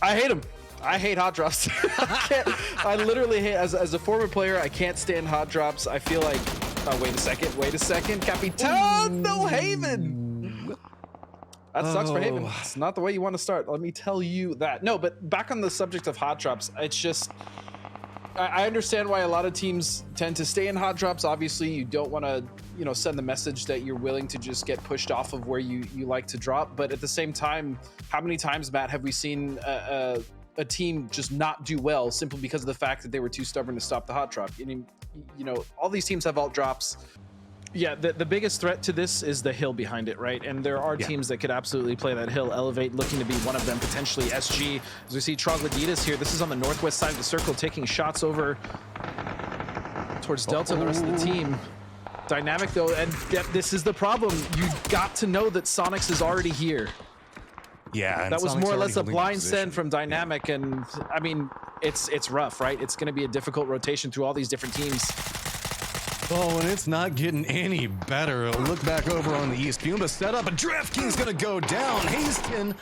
I hate them. I hate hot drops. I literally hate, as a former player, I can't stand hot drops. I feel like, oh, wait a second. Capitan, no Haven. That sucks for Haven. It's not the way you want to start. Let me tell you that. No, but back on the subject of hot drops, it's just, I understand why a lot of teams tend to stay in hot drops. Obviously, you don't want to, you know, send the message that you're willing to just get pushed off of where you like to drop. But at the same time, how many times, Matt, have we seen a team just not do well simply because of the fact that they were too stubborn to stop the hot drop? I mean, you know, all these teams have alt drops. Yeah, the biggest threat to this is the hill behind it, right? And there are teams that could absolutely play that hill. Elevate looking to be one of them, potentially SG. As we see Troglodytes here, this is on the northwest side of the circle, taking shots over towards Delta and the rest of the team. Dynamic though, and this is the problem. You got to know that Soniqs is already here. Yeah, that was more or less a blind send from Dynamic, and I mean, it's rough, right? It's going to be a difficult rotation through all these different teams. Oh, and it's not getting any better. Look back over on the east. Fiumba set up, and DraftKings gonna go down. Hasten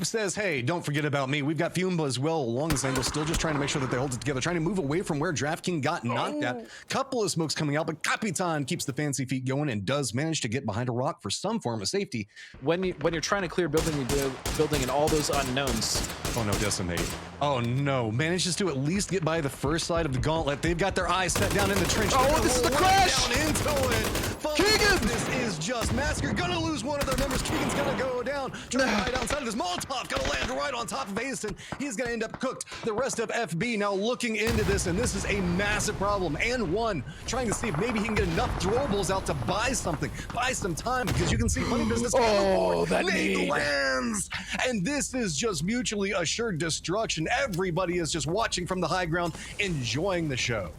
says, hey, don't forget about me. We've got Fiumba as well along this angle, still just trying to make sure that they hold it together, trying to move away from where DraftKings got knocked at. Couple of smokes coming out, but Capitan keeps the fancy feet going and does manage to get behind a rock for some form of safety. When you're trying to clear building, you do building in all those unknowns. Oh no, Decimate. Oh no, manages to at least get by the first side of the gauntlet. They've got their eyes set down in the trench. Oh, this is the crash! Down into it. Keegan! This is just Massacre. Gonna lose one of their members. Keegan's gonna go down. Right outside of this Molotov. Gonna land right on top of Hasten. He's gonna end up cooked. The rest of FB now looking into this, and this is a massive problem. And one, trying to see if maybe he can get enough throwables out to buy something. Buy some time, because you can see funny business. Oh, that need lands. And this is just mutually assured destruction. Everybody is just watching from the high ground, enjoying the show.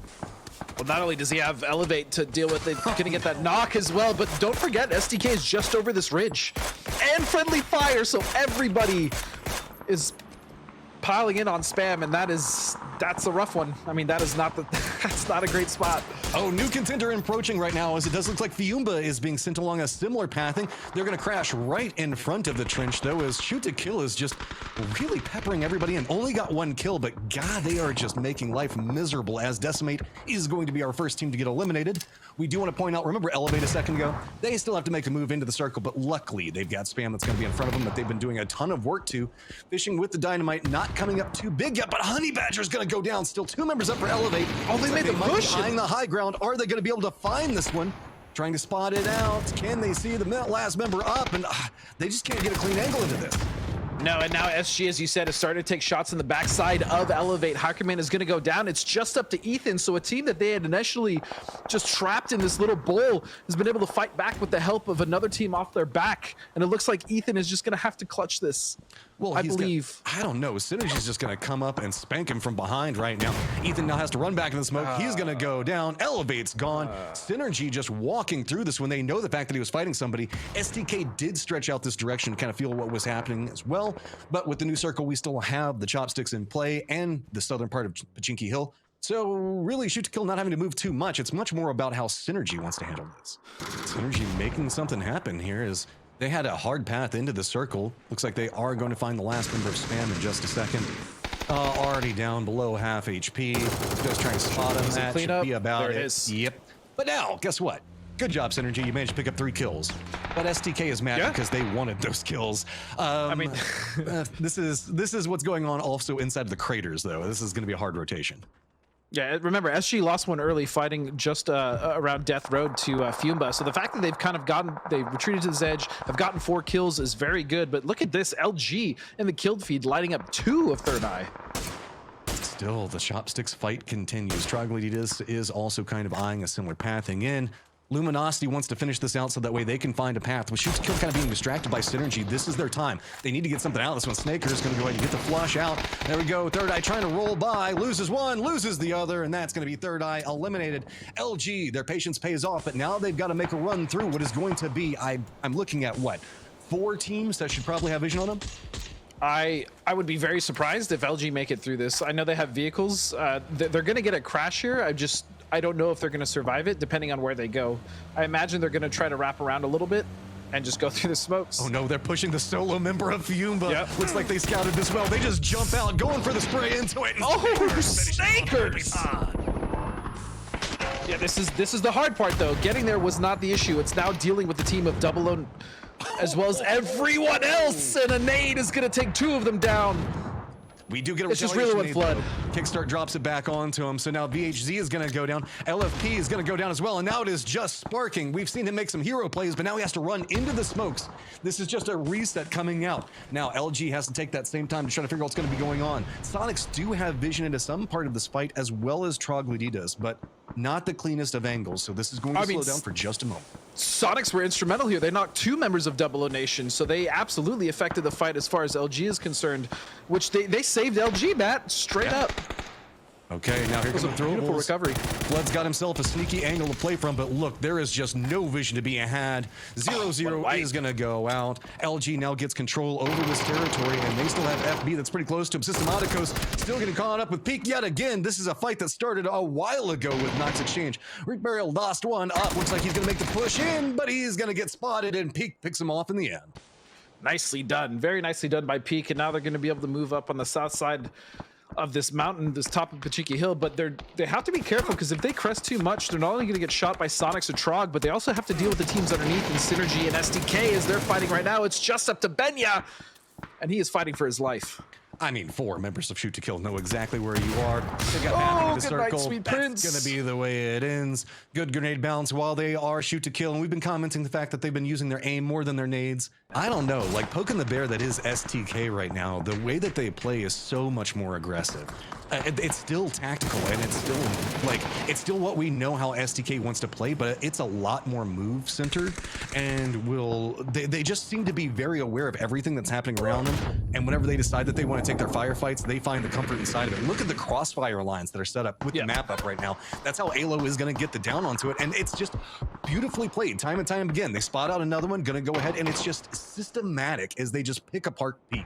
Well, not only does he have Elevate to deal with, they're going to get that knock as well, but don't forget, SDK is just over this ridge. And friendly fire, so everybody is piling in on spam, and that's a rough one. I mean, that's not a great spot. Oh, new contender approaching right now, as it does look like Fiumba is being sent along a similar pathing. They're going to crash right in front of the trench, though, as Shoot to Kill is just really peppering everybody in. Only got one kill, but God, they are just making life miserable, as Decimate is going to be our first team to get eliminated. We do want to point out, remember Elevate a second ago? They still have to make a move into the circle, but luckily they've got spam that's going to be in front of them that they've been doing a ton of work to. Fishing with the dynamite, not coming up too big yet, but Honey Badger's going to go down. Still two members up for Elevate. Oh, they made the push. Eyeing the high ground. Are they going to be able to find this one? Trying to spot it out. Can they see the last member up? And they just can't get a clean angle into this. No, and now SG, as you said, is starting to take shots in the backside of Elevate. Hackerman is going to go down. It's just up to Ethan, so a team that they had initially just trapped in this little bowl has been able to fight back with the help of another team off their back, and it looks like Ethan is just going to have to clutch this. Well, I believe. I don't know. Synergy's just going to come up and spank him from behind right now. Ethan now has to run back in the smoke. He's going to go down. Elevate's gone. Synergy just walking through this when they know the fact that he was fighting somebody. STK did stretch out this direction to kind of feel what was happening as well. But with the new circle, we still have the chopsticks in play and the southern part of Pachinki Hill. So really, Shoot to Kill not having to move too much. It's much more about how Synergy wants to handle this. Synergy making something happen here is they had a hard path into the circle. Looks like they are going to find the last member of spam in just a second. Already down below half HP. Just trying to spot him. That should be about it. There it is. Yep. But now, guess what? Good job, Synergy. You managed to pick up 3 kills. But STK is mad because they wanted those kills. I mean, this is what's going on also inside of the craters, though. This is going to be a hard rotation. Yeah, remember, SG lost one early fighting just around Death Road to Fiumba. So the fact that they've kind of they've retreated to this edge, have gotten 4 kills is very good. But look at this, LG in the killed feed lighting up 2 of Third Eye. Still, the chopsticks fight continues. Troglodytes is also kind of eyeing a similar pathing in. Luminosity wants to finish this out so that way they can find a path. With Shoot to Kill kind of being distracted by Synergy, this is their time. They need to get something out of this one. Snaker's going to go ahead and get the flush out. There we go. Third Eye trying to roll by. Loses one, loses the other, and that's going to be Third Eye eliminated. LG, their patience pays off, but now they've got to make a run through what is going to be, I'm looking at, what, 4 teams that should probably have vision on them? I would be very surprised if LG make it through this. I know they have vehicles. They're going to get a crash here. I don't know if they're going to survive it, depending on where they go. I imagine they're going to try to wrap around a little bit. and just go through the smokes. Oh no, they're pushing the solo member of Fiumba. Yep. Looks like they scouted this well. They just jump out, going for the spray into it. And Oh, Snakers! Yeah, this is the hard part though. Getting there was not the issue. It's now dealing with the team of Double O as well as everyone else, and a nade is gonna take 2 of them down. We do get a It's just retaliation really nade, one though. Kickstart drops it back onto him. So now VHZ is going to go down. LFP is going to go down as well. And now it is just Sparking. We've seen him make some hero plays, but now he has to run into the smokes. This is just a reset coming out. Now LG has to take that same time to try to figure out what's going to be going on. Soniqs do have vision into some part of this fight as well as Troglodytas, but not the cleanest of angles. So this is going to slow down for just a moment. Soniqs were instrumental here. They knocked 2 members of Double O Nation, so they absolutely affected the fight as far as LG is concerned, which they saved LG, Matt, straight up. Okay, now here comes the throwables. Beautiful recovery. Flood's got himself a sneaky angle to play from, but look, there is just no vision to be had. 0-0 is going to go out. LG now gets control over this territory, and they still have FB that's pretty close to him. Systematicos still getting caught up with Peak yet again. This is a fight that started a while ago with Nox Exchange. Rick Burial lost one up. Looks like he's going to make the push in, but he's going to get spotted, and Peak picks him off in the end. Nicely done. Very nicely done by Peak, and now they're going to be able to move up on the south side of this mountain, this top of Pachiki Hill, but they have to be careful because if they crest too much, they're not only going to get shot by Soniqs or Trog, but they also have to deal with the teams underneath in Synergy and SDK as they're fighting right now. It's just up to Benya, and he is fighting for his life. I mean, 4 members of Shoot to Kill know exactly where you are. They got Mapping in the circle. Sweet That's Prince. going to be the way it ends. Good grenade balance while they are Shoot to Kill, and we've been commenting the fact that they've been using their aim more than their nades. I don't know, like poking the bear that is STK right now, the way that they play is so much more aggressive. It's still tactical, and it's still what we know how STK wants to play, but it's a lot more move centered, and they just seem to be very aware of everything that's happening around them, and whenever they decide that they want to take their firefights, they find the comfort inside of it. Look at the crossfire lines that are set up with the map up right now. That's how Alo is going to get the down onto it, and it's just beautifully played time and time again. They spot out another one, going to go ahead, and it's just systematic as they just pick apart Peak.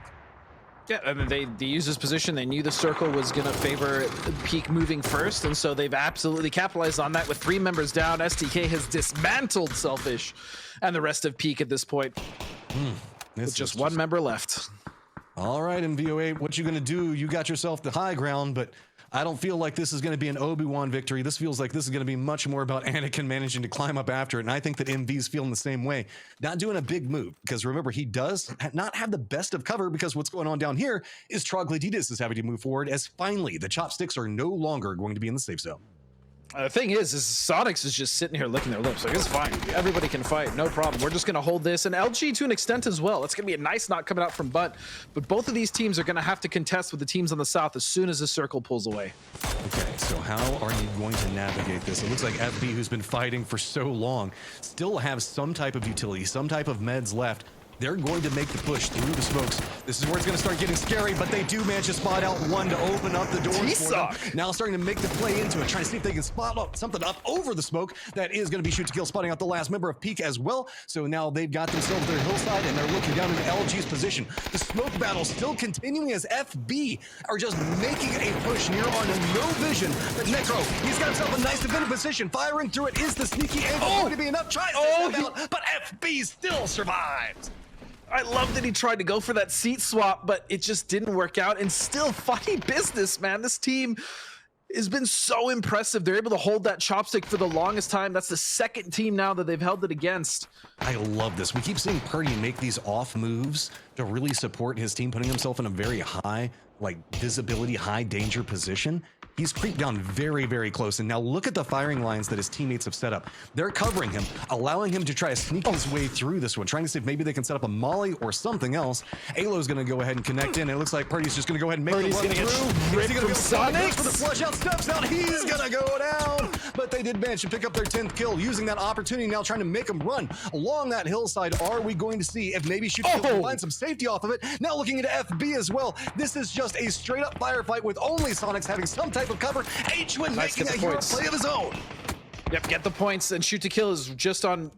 Yeah, I mean, they used this position. They knew the circle was going to favor Peak moving first, and so they've absolutely capitalized on that with 3 members down. STK has dismantled Selfish and the rest of Peak at this point. With just 1 member left. All right, MVOA, what you going to do? You got yourself the high ground, but I don't feel like this is going to be an Obi-Wan victory. This feels like this is going to be much more about Anakin managing to climb up after it, and I think that MV's feeling the same way. Not doing a big move, because remember, he does not have the best of cover, because what's going on down here is Troglodytas is having to move forward, as finally the chopsticks are no longer going to be in the safe zone. The thing is Soniqs is just sitting here licking their lips. Like, it's fine. Everybody can fight. No problem. We're just going to hold this. And LG to an extent as well. It's going to be a nice knock coming out from Butt. But both of these teams are going to have to contest with the teams on the south as soon as the circle pulls away. Okay, so how are you going to navigate this? It looks like FB, who's been fighting for so long, still have some type of utility, some type of meds left. They're going to make the push through the smokes. This is where it's going to start getting scary, but they do manage to spot out one to open up the doors for them. Now starting to make the play into it, trying to see if they can spot up something up over the smoke. That is going to be Shoot to Kill, spotting out the last member of Peak as well. So now they've got themselves their hillside, and they're looking down into LG's position. The smoke battle still continuing as FB are just making a push near on no vision. But Necro, he's got himself a nice defended position. Firing through it is the sneaky angle. Going to be enough. Tries to step out, but FB still survives. I love that he tried to go for that seat swap, but it just didn't work out. And still, funny business, man. This team has been so impressive. They're able to hold that chopstick for the longest time. That's the 2nd team now that they've held it against. I love this. We keep seeing Purdy make these off moves to really support his team, putting himself in a very high, visibility, high danger position. He's creeped down very, very close. And now look at the firing lines that his teammates have set up. They're covering him, allowing him to try to sneak his way through this one, trying to see if maybe they can set up a molly or something else. Alo's going to go ahead and connect in. And it looks like Purdy's just going to go ahead and make the run through. Is he going to go Soniqs for the flush out? Steps out. He's going to go down. But they did manage to pick up their 10th kill, using that opportunity now, trying to make him run along that hillside. Are we going to see if maybe Shoot to Kill can find some safety off of it? Now looking into FB as well. This is just a straight up firefight with only Soniqs having some type of cover. H1 making a hero play of his own. Yep, get the points, and Shoot to Kill is just on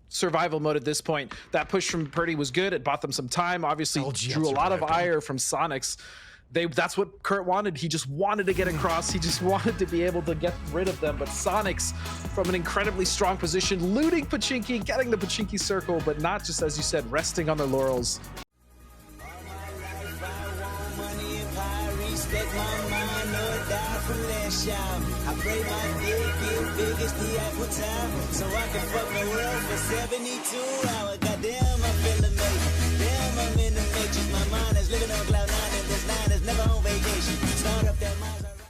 survival mode at this point. That push from Purdy was good. It bought them some time. Obviously, drew a lot of ire from Soniqs. That's what Kurt wanted. He just wanted to get across. He just wanted to be able to get rid of them. But Soniqs, from an incredibly strong position, looting Pachinki, getting the Pachinki circle, but not just, as you said, resting on their laurels. I pray my dick get big as the Apple Tower, so I can fuck the world for 72 hours. Goddamn.